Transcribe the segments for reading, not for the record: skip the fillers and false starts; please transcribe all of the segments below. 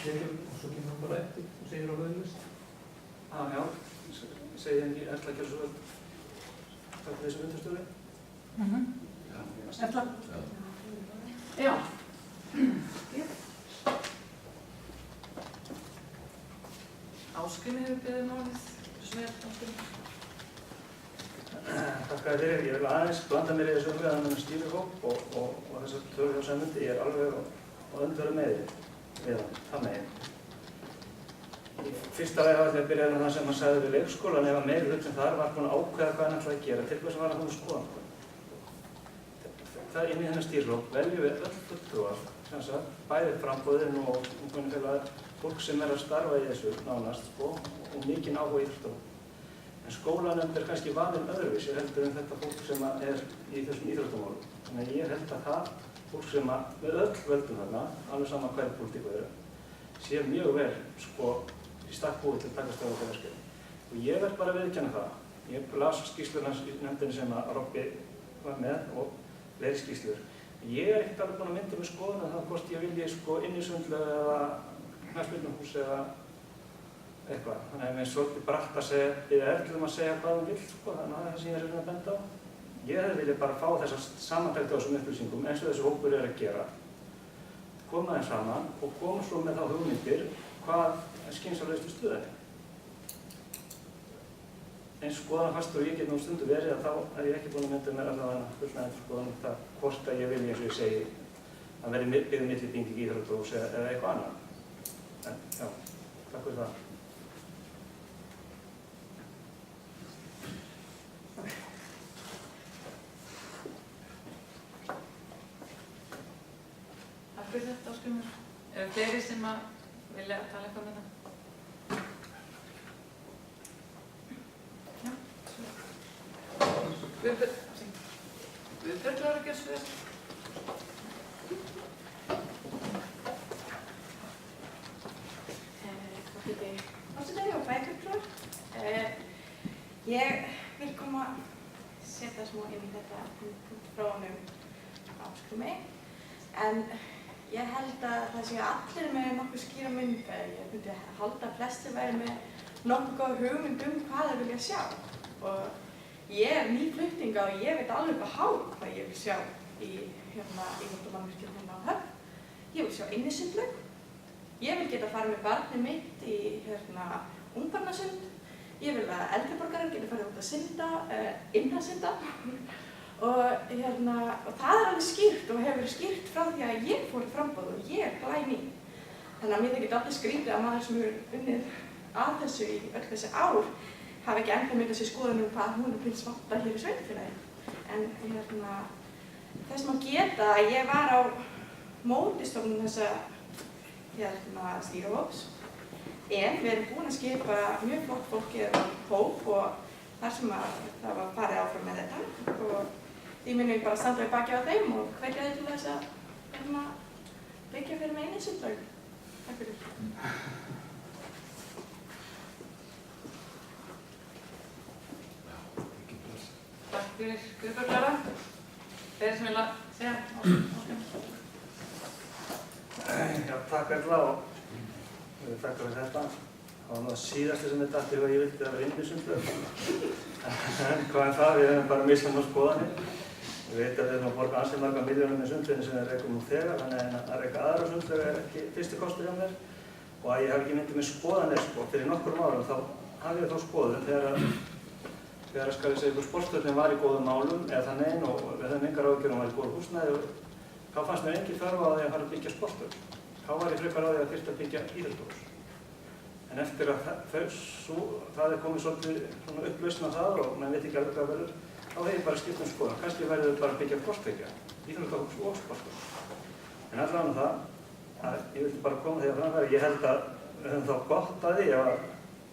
tekjum og svo kemur hann bara eftir og segir á launlist. Já, segi henni Erla að gera svo vel. Takk fyrir þessu fundarstjóri. Erla? Já. Ásgrímur hefur beðið málið. Svo vel, Ásgrímur. Takk fyrir. Ég vil aðeins blanda mér í þessu umræðan með stýrihóp og þessar tölur hjá Sæmundi. Ég er alveg á öndverðu með það megin. Í fyrsta lagi hafa þegar byrjaði með það sem hann sagði við leikskólan ef að meiri hlutin þar var búinn að ákveða hvað hann ætlaði að gera til hvers að var hann að skoða. Það inn í þennan stýrihóp veljum við öll fulltrúar, bæði framboðin og ungmennafélag, fólk sem að starfa í þessu nánast og mikinn áhuga íþróttamál. En skólanefnd kannski valinn öðruvísi heldur en þetta fólk sem er í þessum íþróttamálum. Þannig að ég held að það fólk sem við öll völdum þarna, alveg sama hverju pólitík við erum, sé mjög vel í stakk búið til að takast á þetta verkefni. Og ég verð bara að viðurkenna það. Ég las skýrsluna í nefndinni sem að Robby var með og fleiri skýrslur. Ég er ekkert alveg búinn að mynda með skoðun að það hvort ég vilji innisundlu eða knattspyrnuhús eða eitthvað. Þannig að mér er svolítið bratt að biðja Erlu að segja hvað hún vill, þannig að það er það sem ég er að benda á. Ég hefði viljað bara fá þessar samantækti á þessum upplýsingum eins og þessi hópur er að gera, koma þeim saman og koma svo með þá hugmyndir hvað er skynsamlegustu stöðunni. Eins skoðanafastur og ég get nú stundu verið að þá er ég ekki búinn að mynda mér allavega fullnægjandi skoðun það hvort að ég vilji eins og ég segi að verði byggð millibinding í íþróttahús eða eitthvað annað. En já, takk fyrir það. Takk fyrir þetta, Ásgrímur. Eru fleiri sem að vilja tala eitthvað með það? Já, svo. Guðbjörg klárar að gera svo vel. Hvað fyrir þig? Ástöðari og bækurklár. Ég vil koma að setja smá inn í þetta frá honum Ásgrími. En ég held að það séu allir með nokkuð skýra mynd. Ég myndi halda að flestir væri með nokkuð góð hugmynd hvað þeir vilja sjá. Og ég er nýflutninga og ég veit alveg hvað ég vil sjá í íþróttamannvirkjum hérna á Höfn. Ég vil sjá innisundlaug. Ég vil geta farið með barnið mitt í ungbarnasund. Ég vil að eldri borgarar geta farið út að synda, inn að synda. Og það er alveg skýrt og hefur verið skýrt frá því að ég fór í framboð og ég er glæný. Þannig að mér þykir allir skrítið að maður sem hefur unnið að þessu í öll þessi ár hafi ekki ennþá myndað sér skoðun hvað hún finnst vanta hér í sveitarfélagi. En þess má geta að ég var á mótistofnun þessa stýrihóps. En við erum búin að skipa mjög flott fólki á hóp og þar sem það var farið áfram með þetta. Og því munum við bara standa við baki á þeim og hvetja þau til þess að byggja fyrir með innisundlaug. Takk fyrir. Takk fyrir Guðbjörg Klára. Þeir sem vilja segja Ásgrímur. Já, takk Erla og takk fyrir þetta. Það var nú það síðasta sem þetta aftur hvað ég vildi að vera innisundlaug. En hvað er það? Við hefum bara misjafnar skoðanir. Við veitum að við erum að borga ansi marga milljónum með sundlaugin sem við rekum nú þegar, þannig að reka aðra sundlaug er ekki fyrsti kostur hjá mér. Og að ég hafi ekki myndið með skoðanir fyrir nokkrum árum, þá hafði ég þá skoðun þegar skal ég segja sportstöðin var í góðum málum eða þannig og við höfum engar áhyggjur var í góðu húsnæði og þá fannst mér engin þörf á því að fara að byggja sportstöð. Þá var ég frekar á því að þyrfti að byggja íþróttahús. En eftir að það er komið svolítið upplausn á það og menn veit ekki alveg hvað verður, þá hef ég bara skipt skoðun. Kannski verður bara að byggja hvort íþróttahús og sportstöð. En allavega það að ég vildi bara koma því að framfæri. Ég held að við höfum þá gott að því að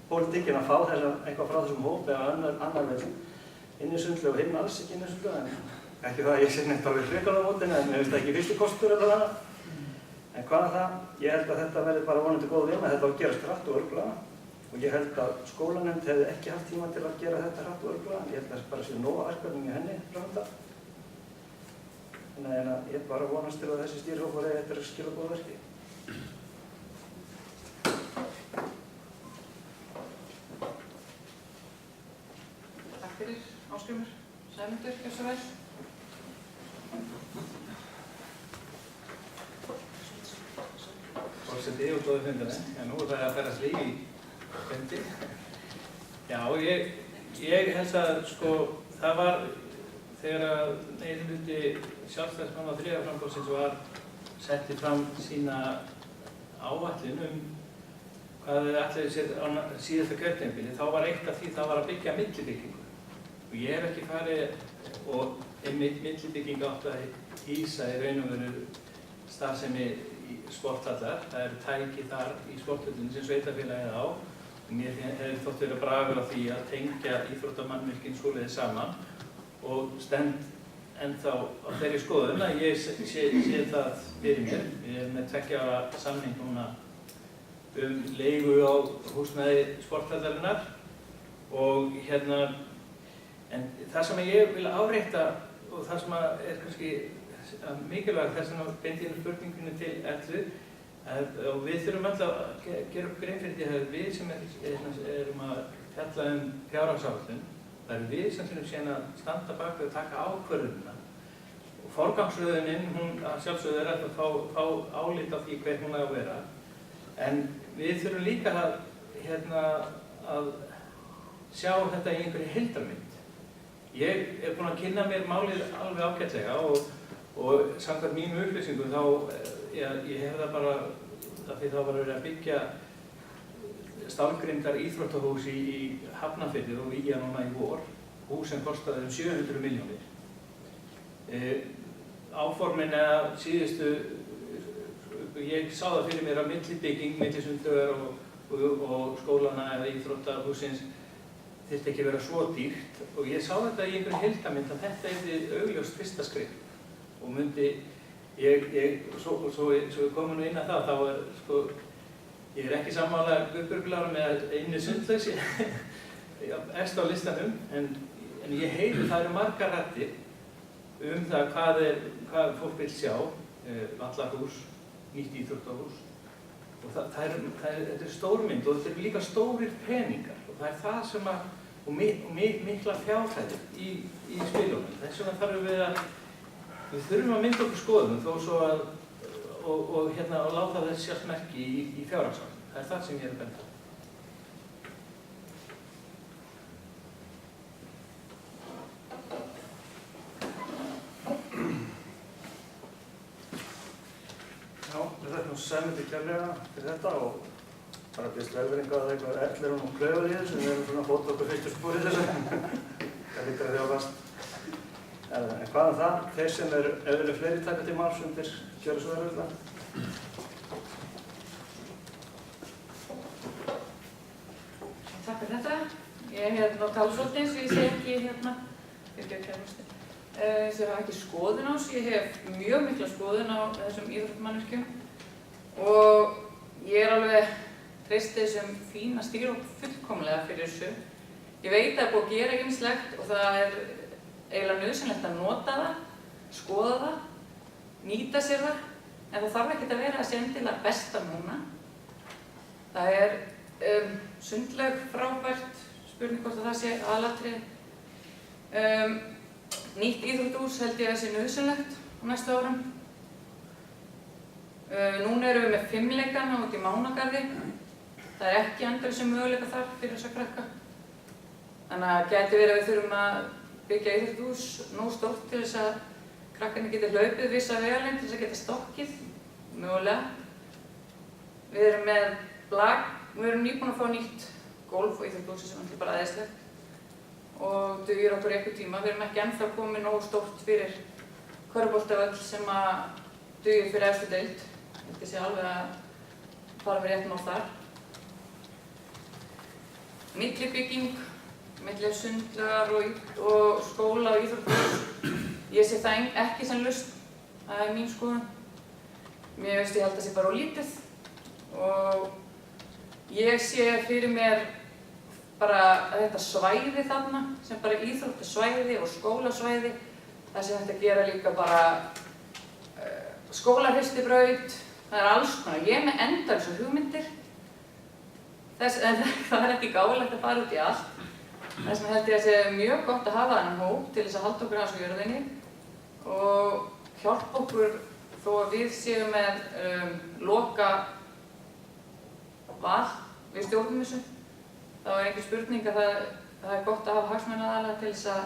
pólitíkin að fá eitthvað frá þessum hóp eða annar vil innisundlaug og hinn alls ekki innisundlaug. En ekki það að ég sé neitt alveg frekar á mótinu, en mér finnst það ekki fyrstu kostur eða það. En hvað er það? Ég held að þetta verði bara vonandi góð vinna. Þetta á að gerast hratt og örugglega. Og ég held að skólanefnd hefði ekki haft tíma til að gera þetta hratt og örugglega. Ég held að það bara sé nóg verkefni í henni framöndan. Þannig að ég bara vonast til að þessi stýrihópur eigi eftir að skila góða verki. Ásgrímur. Sæmundur, gjörðu svo vel. Forseti og góði fundarnir. Já, nú það að ferðast líf í fundi. Já, ég held að sko, það var þegar að meirihluti Sjálfstæðismanna og Þriðja framboðsins var setti fram sína áætlun hvað þau ætluðu sér á síðasta kjörtímabili, þá var eitt af því það var að byggja millibyggingu. Og ég hef ekki farið og millibygging átt að hýsa í raun og veru starfsemi sporthallar. Það eru tæki þar í sporthöllunni sem sveitarfélagið á. Og mér hefði þótt verið bragur á því að tengja íþróttamannvirkin svoleiðis saman og stend ennþá á þeirri skoðun að ég sé það fyrir mér. Við erum með 2 ára samning núna leigu á húsnæði sporthallarinnar og en það sem ég vil árétta og það sem er kannski mikilvægt þess að beint inn spurningunni til Ellu og við þurfum alltaf að gera upp grein fyrir því að við sem erum að fjalla fjárhagsáætlun, það eru við sem þurfum síðan að standa bak við að taka ákvörðunina. Og forgangsröðunin, hún að sjálfsögðu er að fá álit á því hver hún á að vera. En við þurfum líka að sjá þetta í einhverju heildarmynd. Ég er búinn að kynna mér málið alveg ágætlega og samkvæmt mínu upplýsingum þá ég hef það bara af því þá var verið að byggja stálgrindar íþróttahús í Hafnarfirði og í núna í vor, hús sem kostaði 700 milljónir. Áformin eða síðustu, ég sá það fyrir mér að millibygging, millisundlaugar og skólana eða íþróttahúsins þyrfti ekki að vera svo dýrt og ég sá þetta í einhverju heildarmynd að þetta yrði augljóst fyrsta skref og myndi, svo við komum nú inn að það, þá sko, ég er ekki sammála Guðbjörg með einu sundlausi efst á listanum, en ég heyri það eru margar raddir það hvað fólk vil sjá, vallarhús, nýtt íþróttahús og þetta er stórmynd og þetta eru líka stórir peningar og það er það sem að, og mikla fjárhæðir í spilunum. Þess vegna þarfum við þurfum að mynda okkur skoðum þó svo að, og láta þess sjást merki í fjárhagsáætlun. Það er það sem ég er að benda. Já, við þakkum Sæmundi kærlega fyrir þetta og bara byrst velverðinga að eitthvað ellir hún og klauður í þessu, við erum svona fótt okkur fyrstu spúr í þessu. Það líka að þjóðast. En hvað það? Þeir sem eru fleiri taka til máls undir gjöra svo verður Takk fyrir þetta. Ég er talsvöldin, svo ég sé ekki ég hef ekki skoðun á þessu. Ég hef mjög mikla skoðun á þessum íþróttamannvirkjum og ég er alveg treysti þessum fína stýra og fullkomlega fyrir þessu. Ég veit að það er búið að gera ýmislegt og það er eiginlega nauðsynlegt að nota það, skoða það, nýta sér það, en það þarf ekkert að vera að sé endilega besta núna. Það er sundlaug frábært, spurning hvort að það sé aðalatriði. Nýtt íþróttahús held ég að sé nauðsynlegt á næstu árum. Núna erum við með 5-leikana út í Mánagarði. Það er ekki endalausir möguleikar þar fyrir þessa krakka. Þannig að gæti verið að við þurfum að byggja íþróttahús nógu stórt til þess að krakkarnir geti hlaupið vissa vegalengd til þess að geta stokkið, mögulega. Við erum nýbúin að fá nýtt golf og íþróttahúsi sem er bara æðislegt og dugir okkur einhver tíma. Við erum ekki ennþá komið nógu stórt fyrir körfuboltavöll sem að dugir fyrir efstu deild. Ég held að sé alveg að fara við rétt mál þar. Millibygging, milli sundlaugar og skóla og íþróttahús. Ég sé það ekki sem lausn, það er mín skoðun. Mér veist ég held að það sé bara of lítið og ég sé fyrir mér bara að þetta svæði þarna, sem bara íþróttasvæði og skólasvæði, það sem þetta gera líka bara skólahristibraut, það er alls konar. Ég er með endalausar hugmyndir, en það er ekki gáfulegt að fara út í allt. Þess vegna held ég að það sé mjög gott að hafa þennan hóp til þess að halda okkur aðeins á jörðinni og hjálpa okkur þó að við séum með loka val við stjórnum þessu. Þá er ekki spurning að það er gott að hafa hagsmunaaðila til þess að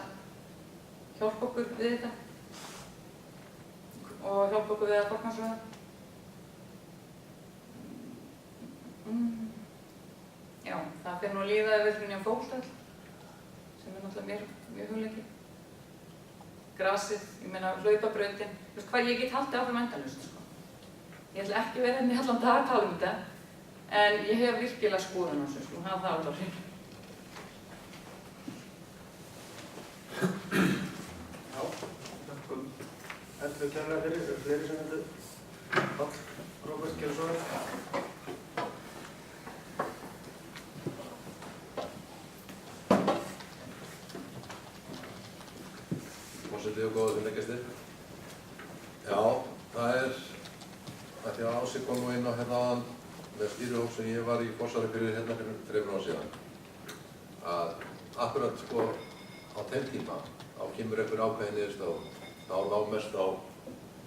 hjálpa okkur við þetta og hjálpa okkur við að forgangsraða. Já, það fer nú að líða við fyrir nýjan fótboltavöll sem er náttúrulega mjög hugleikið. Grasið, ég meina hlaupabrautin, þú veist hvað, ég get haldið áfram endalaust, sko. Ég ætla ekki að vera hérna í allan dag að tala um þetta, en ég hef virkilega skoðun á þessu, sko, hafa það alveg á hreinu. Já, þakkum heldur kærlega fyrir, eru fleiri sem heldur. Páll, Róbert, gerðu svo vel. Forseti og góðir leikgestir. Já, það er að því að Ási kom nú inn á hérna áðan með stýrihóp sem ég var í forsvari fyrir hérna fyrir 3 ára síðan. Að akkurat sko á þeim tíma þá kemur einhver ákveðin niðurstaða þá ná mest á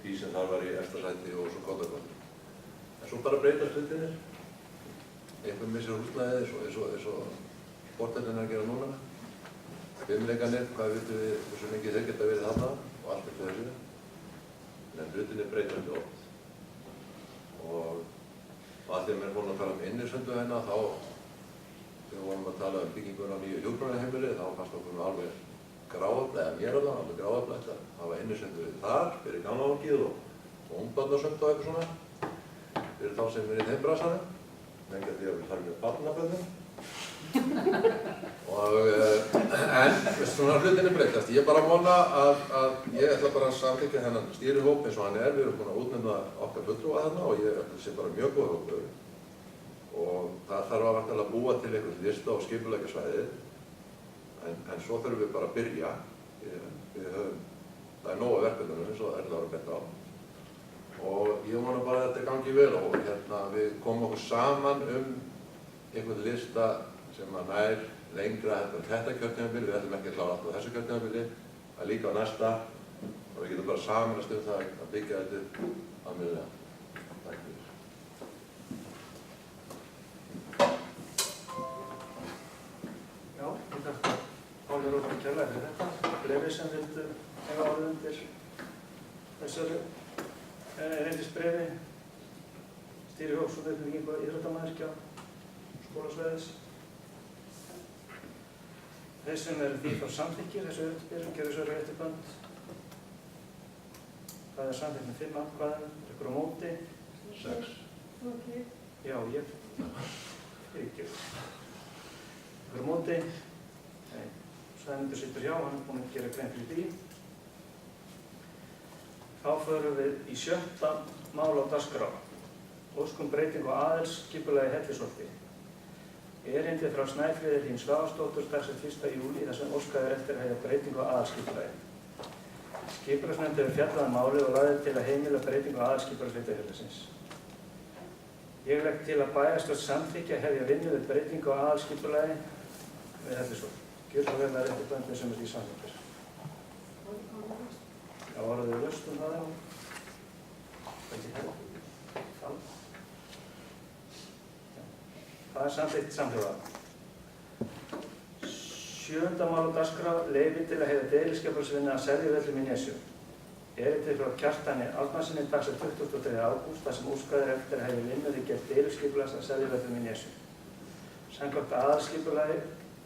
því sem þar var í efsta sæti og svo kollagóður. En svo bara breytast hlutinir. Einhver missir húsnæðið eins og sportellin er að gera núna. Fimmleikarnir, hvað vitum við hversu mikið þeir geta verið þarna og allt eftir þessu. En hlutinni breytast oft. Og að því að mér vorum að tala um innisöndu hérna þá þegar við vorum að tala um bygginguna á nýju hjúkrunarheimili þá fannst okkur alveg gráðaflægt, eða mér alveg gráðaflægt að hafa innisöndu þar fyrir gamla fólkið og ungbarnasönd og eitthvað svona fyrir þá sem er í þeim brasanum. Mengi að því að við þarfum með barnaböndum. En svona hlutinni breytast. Ég bara vona að ég ætla bara að samþykkja þennan stýrihóp eins og hann er. Við erum búin að útnefna okkar fulltrúa þarna og ég ætla að sé bara mjög góð hópur. Og það þarf að vantilega búa til einhvers lista og skipuleggja svæðið. En svo þurfum við bara að byrja. Það er nóg af verkefnunum eins og Erla var að benda á. Og ég vona bara að þetta gangi vel og við komum okkur saman einhvern lista sem að nær lengra en þetta kjörtímabili, við ætlum ekki að klára alltaf þessu kjörtímabili, að líka á næsta og við getum bara samanast það að byggja þetta almennilega. Takk fyrir. Já, ég þakka Páli Róbert kærlega fyrir þetta. Fleiri sem vildu eiga orðið undir þessari reyndisbrefi, stýrihóps og uppbyggingu íþróttamannvirkja skólasvæðis. Þeir sem eru því þá samþykkir þessu auðvitað, gerðu svo réttibönd. Það er samþykkt með 5 atkvæðum, ykkur á móti. 6. Já, ég fyrirgefur. Ykkur á móti. Nei, Sæmundur situr hjá, hann er búinn að gera grein fyrir því. Þá förum við í 7. mál á dagskrá. Óskum breytingu á aðalskipulagi Hellisholti. Erindi frá Snæfríði Hlín Svavarsdóttur dagsett 1. júlí þar sem óskað er eftir að hefja breytingu á aðalskipulagi. Skipulagsnefnd hefur fjallað málið og lagði til að heimila breytingu á aðalskipulagi sveitarfélagsins. Ég legg til að bæjarstjórn samþykkja að hefja vinnu við breytingu á aðalskipulagi við Hellisholt. Gjör svo vel að réttiböndin sem er því samþykkir. Já, orðið er laust það og ekki hefði. Það er samþykkt samhljóða. 7. mál á dagskrá leyfi til að hefja deiliskipulagsvinnu að Seljavöllum í Nesjum. Erindi frá Kjartani Árnasyni dagsett 23. ágúst þar sem óskað er eftir að hefja vinnu við gerð deiliskipulags að Seljavöllum í Nesjum. Samkvæmt aðalskipulagi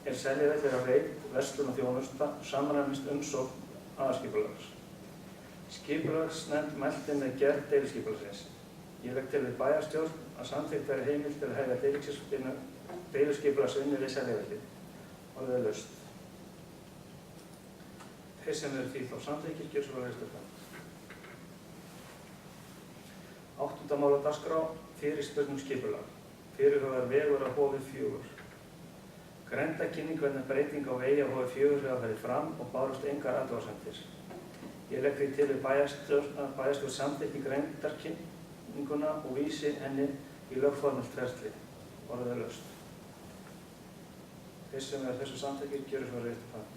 er Seljavöllur á reit, verslun og þjónusta samræmist umsókn aðalskipulags. Skipulagsnefnd mælti með gerð deiliskipulagsins. Ég legg til við bæjarstjórn að samþykkt verði heimild til að hefja deiliskipulagsvinnu við Seljavöll. Orðið er laust. Þeir sem eru því þá samþykkir gjör svo vel réttibönd. 8. mál á dagskrá fyrirspurn skipulag. Fyrirhugaður vegur á Hofi 4. Grenndarkynning vegna breyting á vegi á Hofi 4 hefur farið fram og bárust engar athugasemdir. Ég legg því til við bæjarstjórn samþykki grenndarkynninguna og vísi henni í lögformlegt ferli. Orðið er laust. Þeir sem er þessu samþykkir gjörir svo rétt hönd.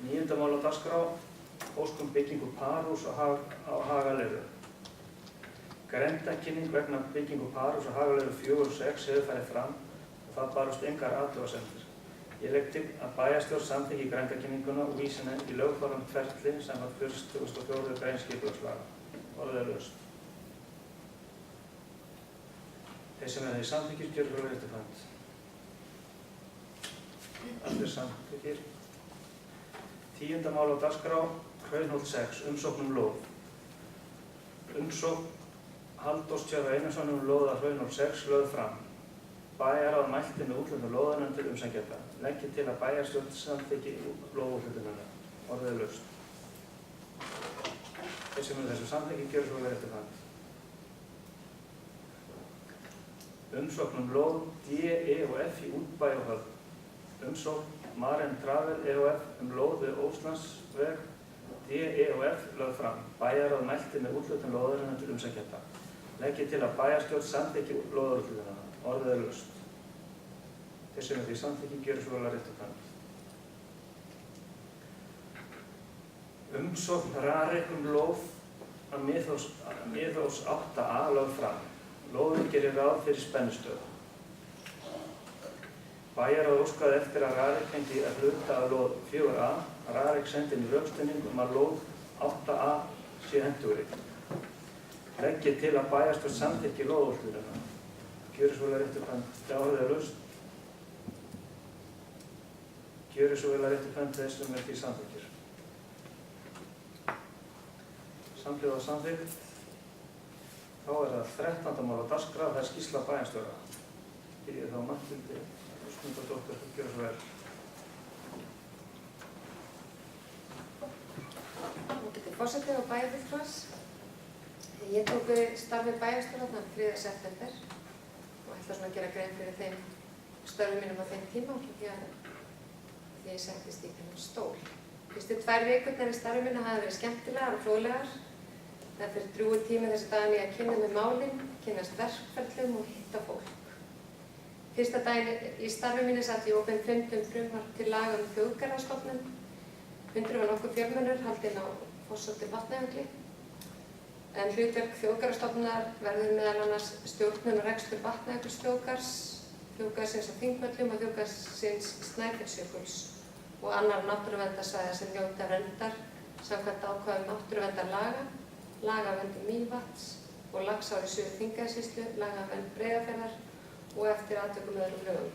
9. mál á dagskrá, óskum byggingu parhús á Hagaleiru. Grenndarkynning vegna byggingu parhús á Hagaleiru 4/6 hefur farið fram og það barust engar athugasemdir. Ég legg til að bæjarstjórn samþykki grenndarkynninguna og vísi henni í lögformlegt ferli samkvæmt 44. grein skipulagslaga. Orðið er laust. Þeir sem er samþykkir gjörir svo rétt hönd. Allir samþykkir. 10. mál á dagskrá, Hraunholt 6, umsókn lóð. Umsókn Halldórs Tjörva Einarsson lóð að Hraunholt 6 lögð fram. Bæjarráð mælti með úthlutun lóðarinnar til umsækjenda. Leggið til að bæjarstjórn samþykki lóðúthlutunina. Orðið er laust. Þeir sem er þessu samþykki gjörir svo rétt hönd. Umsókn lóð D, E og F í Útbæ og Höfn. Umsókn Maren Travel EOF lóð við Óslandsveg D, E og F lögð fram. Bæjarráð mælti með úthlutun lóðarinnar til umsækjenda. Leggið til að bæjarstjórn samþykki lóðúthlutunina. Orðið er laust. Þeir sem er því samþykki gjörir svo rétt hönd. Umsókn Rarik lóð að Miðós 8A lögð fram. Lóðin gerir ráð fyrir spennustöð. Bæjarráð óskaði eftir að Rarik fengi að hluta að lóð 4A. Rarik sendi inn rökstuðning að lóð 8A sé hentugri. Leggið til að bæjarstjórn samþykki lóðúthlutunina. Gjörir svo rétt hönd. Orðið er laust. Gjörir svo rétt hönd þeir sem er því samþykkir. Samhljóða samþykkt. Þá er það 13. mál á dagskrá, það er skýrsla bæjarstjóra. Ég þá Matthildi Skúladóttur að gera svo vel. Forseti og bæjarfulltrúar. Ég tók við starfi bæjarstjóra þann 3. september og ætla svona að gera grein fyrir þeim störfum mínum á þeim tíma því að ég settist í þennan stól. Fyrstu 2 vikurnar í starfi mínu hafa verið skemmtilegar og fróðlegar. Það fyrir drjúgur tími þessi daginn ég að kynna með málin, kynnast verkferlum og hitta fólk. Fyrsta daginn í starfi mínu satt ég opinn fund frumvarp til laga þjóðgarðastofnun. Fundur var nokkuð fjölmennur haldinn á Fossholti Vatnajökli. En hlutverk þjóðgarðastofnunar verður meðal annars stjórnun og rekstur Vatnajökulsþjóðgarðs, þjóðgarðsins á Þingvöllum og þjóðgarðsins Snæfellsjökuls og annar náttúruverndarsvæða sem njóta verndar samkvæmt ákvæðum náttúruverndarlaga, lagaverndun Mývatns og Laxár í Suður-Þingeyjarsýslu, lagavernd Breiðafjarðar og eftir atvikum öðrum lögum.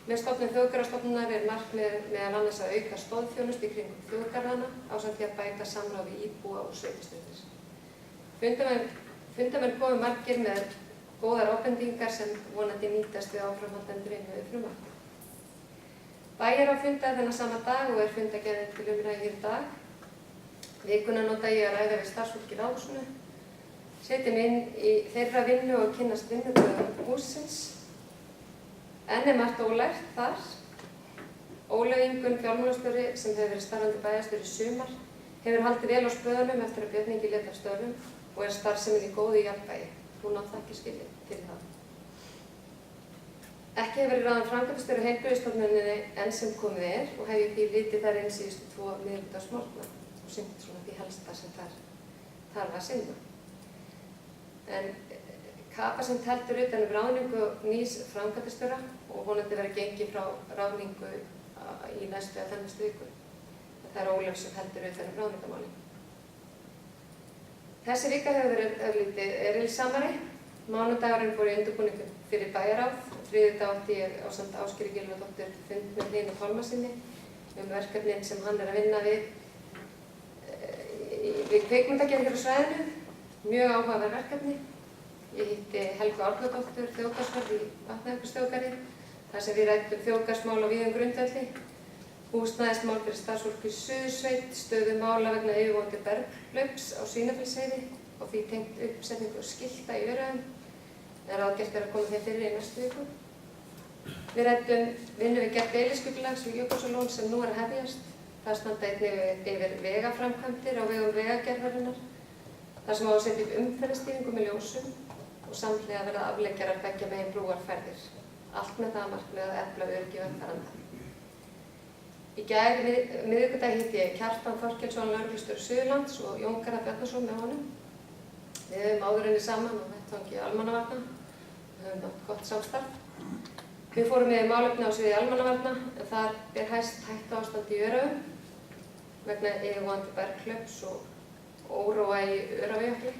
Með stofnun þjóðgarðastofnunar er markmið meðal annars að auka stoðþjónustu í kringum þjóðgarðana ásamt því að bæta samráð við íbúa og sveitarstjórnir. Fundarmenn komu margir með góðar ábendingar sem vonandi nýtast við áframhaldandi vinnu við frumvarpið. Bæjarráð fundaði þennan sama dag og er fundargerðin til umræðu hér í dag. Vikuna nota ég að ræða við starfsfólki ráðhúsinu, setja mig inn í þeirra vinnu og kynnast vinnubrögðum hússins. Enn er margt ólært þar. Ólöf Ingunn fjármálastjóri sem hefur verið starfandi bæjarstjóri í sumar hefur haldið vel á spöðunum eftir að Björn Ingi lét af störfum og er starfsemin í góðu jafnvægi. Hún á þakkir skilið fyrir það. Ekki hefur verið ráðinn framkvæmdastjóri heilbrigðisstofnuninni enn sem komið er og hef ég því litið þar inn síðustu 2 miðvikudagsmorgna og sinnt svona því helsta sem þar þarf að sinna. En Kapasund heldur utan ráðningu nýs framkvæmdastjóra og vonandi verður gengið frá ráðningu í næstu eða þennastu viku. Það er Ólöf sem heldur utan ráðningamálin. Þessi vika hefur verið örlítið erilsamari. Mánudagurinn fór í undirbúningu fyrir bæjarráð. Þriðjudag átti ég ásamt Ásgerði Gylfadóttur fund með Hlínu Pálmasyni verkefnin sem hann er að vinna við kvikmyndagerð hér á svæðinu. Mjög áhugaverð verkefni. Ég hitti Helgu Árnadóttur, þjóðgarðsvörð í Vatnajökulsþjóðgarði, þar sem við ræddum þjóðgarðsmál á víðum grundvelli, húsnæðismál fyrir starfsfólk í Suðursveit, stöðu mála vegna yfirvofandi berghlaups á Svínafellsheiði og því tengt uppsetningu skilta í Öræfum, en ráðgert er að koma þeim fyrir í næstu viku. Við ræddum vinnu við gerð deiliskipulags við Jökulsárlón sem nú er að hefjast. Það standa einnig yfir vegaframkvæmdir á vegum vegagerðarinnar, þar sem á að setja upp umferðarstýringu með ljósum og samhliða verða afleggjarar beggja megin brúarferðir. allt með það að markmið að efla öryggi vegfarenda. Í gær miðvikudag hitti ég Kjartan Þorkelsson, lögreglustjóra Suðurlands og Jón Garðar Bjarnason með honum. Við höfum áður unnið saman á vettvangi almannavarna. Við höfum átt gott samstarf. Við fórum yfir málefni á sviði almannavarna en þar ber hæst hættuástand í Öræfum vegna yfirvofandi berghlaups og óróa í Öræfajökli.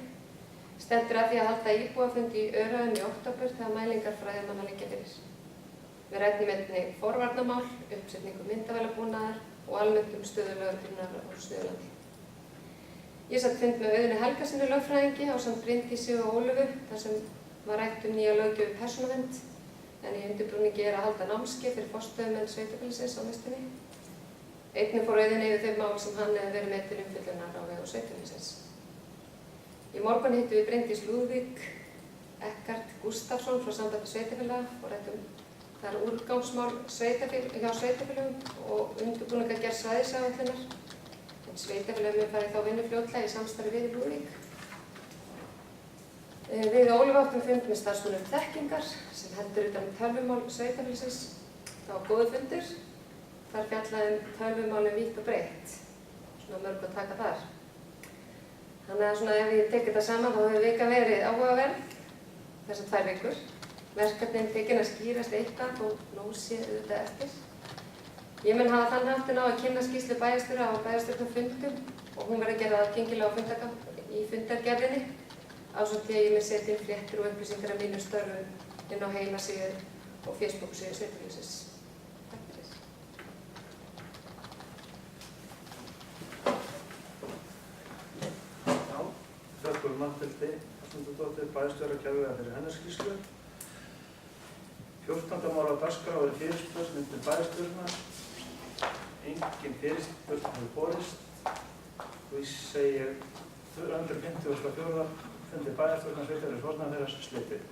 Stefnt að því að halda íbúafund í Öræfum í október þegar mælingar fræðimanna liggja fyrir. Við ræddum einnig forvarnamál, uppsetningu myndavélabúnaðar og almennt stöðu lögreglunnar á Suðurlandi. Ég satt fund með Auðuni Helgasyni lögfræðingi ásamt Bryndísi og Ólöfu þar sem var rætt nýja löggjöf persónuvernd en í undirbúningi að halda námskeið fyrir forstöðumenn sveitarfélagsins á næstunni. Einnig fór Auðuni yfir þau mál sem hann hefði verið með til umfjöllunar á vegum sveitarfélagsins. Í morgun hittum við Bryndís Lúðvík, Eckart Gústafsson frá Sambandi sveitarfélaga og ræddum þar úrgangsmál hjá sveitarfélögum og undirbúningagerð svæðisáætlunar. En sveitarfélögum mun farið þá vinnu fljótlega í samstarfi við Lúðvík. Við Ólöf áttum fund með starfsmönnum þekkingar sem heldur utan tölvumál sveitarfélagsins. Það var góður fundur. Þar fjallaði tölvumálum vítt og breitt. Svona mörg að taka þar. Þannig að svona ef ég tek þetta saman þá hefur vikan verið áhugaverð þessar 2 vikur. Verkefnin tekin að skýrast eitthvað og nóg sé auðvitað eftir. Ég mun hafa þann háttinn á að kynna skýrslu bæjarstjóra á bæjarstjórnarfundum og hún verður gerð aðgengilega í fundargerðinni ásamt því að ég mun setja inn fréttir og upplýsingar af mínum störfum inn á heimasíðu og Facebook-síðu sveitarfélagsins. Takk fyrir. Já, þökkum Matthildi Ásmundsdóttur bæjarstjóra kærlega fyrir hennar skýrslu. 14. mál á dagskrá er fyrirspurn til bæjarstjórnar. Engin fyrirspurn hefur borist. Því segi ég 254. fundi bæjarstjórnar sveitarfélags Hornafjarðar slitið.